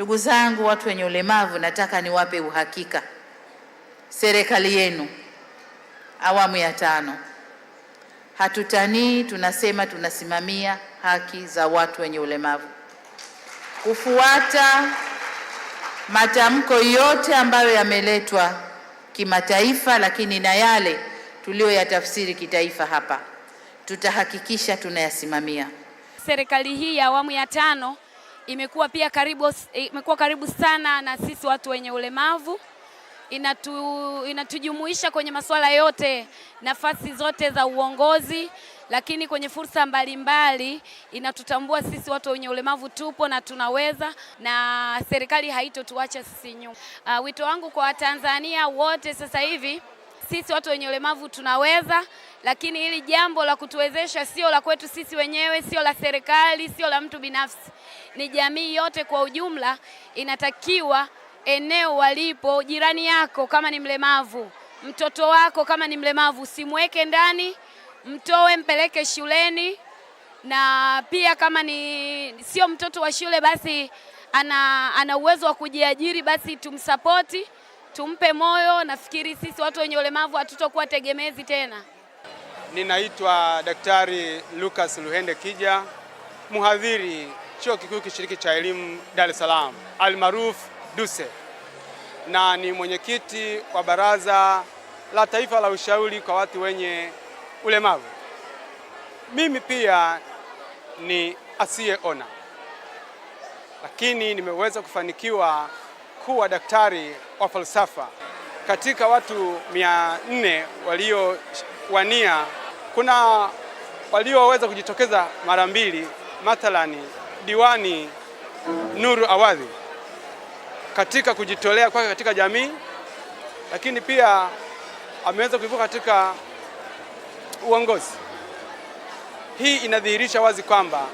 Ndugu zangu, watu wenye ulemavu, nataka niwape uhakika, serikali yenu awamu ya 5 hatutanii, tunasema tunasimamia haki za watu wenye ulemavu, kufuata matamko yote ambayo yameletwa kimataifa, lakini na yale tuliyoyatafsiri kitaifa hapa, tutahakikisha tunayasimamia. Serikali hii ya awamu ya 5 imekuwa karibu sana na sisi watu wenye ulemavu. Inatujumuisha kwenye masuala yote, nafasi zote za uongozi, lakini kwenye fursa mbalimbali inatutambua sisi watu wenye ulemavu tupo na tunaweza, na serikali haitotuacha sisi nyuma. Wito wangu kwa Watanzania wote sasa hivi, sisi watu wenye ulemavu tunaweza, lakini hili jambo la kutuwezesha sio la kwetu sisi wenyewe, sio la serikali, sio la mtu binafsi. Ni jamii yote kwa ujumla inatakiwa eneo walipo jirani yako kama ni mlemavu, mtoto wako kama ni mlemavu, simweke ndani, mtoe, mpeleke shuleni, na pia kama ni sio mtoto wa shule basi ana uwezo wa kujiajiri, basi tumsapoti, tumpe moyo. Nafikiri sisi watu wenye ulemavu hatutokuwa tegemezi tena. Ninaitwa Daktari Lucas Luhende Kija, mhadhiri Chuo Kikuu Kishiriki cha Elimu Dar es Salaam, almaarufu DUCE, na ni mwenyekiti wa Baraza la Taifa la Ushauri kwa watu wenye ulemavu. Mimi pia ni asiyeona, lakini nimeweza kufanikiwa kuwa daktari wa falsafa. Katika watu 400 waliowania, kuna walioweza kujitokeza mara 2, mathalani Diwani Nuru Awadhi katika kujitolea kwake katika jamii, lakini pia ameweza kuibuka katika uongozi. Hii inadhihirisha wazi kwamba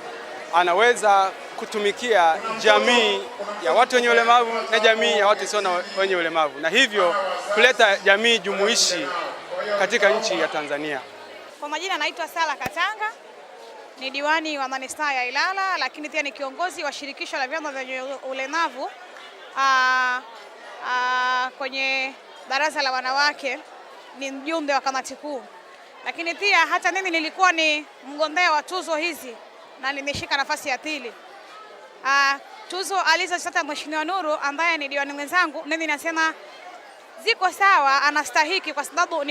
anaweza kutumikia jamii ya watu wenye ulemavu na jamii ya watu wasio wenye ulemavu, na hivyo kuleta jamii jumuishi katika nchi ya Tanzania. Kwa majina naitwa Sala Katanga, ni diwani wa manispaa ya Ilala, lakini pia ni kiongozi wa shirikisho la vyama vyenye ulemavu kwenye baraza la wanawake, ni mjumbe wa kamati kuu. Lakini pia hata mimi nilikuwa ni mgombea wa tuzo hizi na nimeshika nafasi ya 2. Tuzo alizozipata Mheshimiwa Nuru ambaye ni diwani mwenzangu, mimi nasema ziko sawa, anastahiki kwa sababu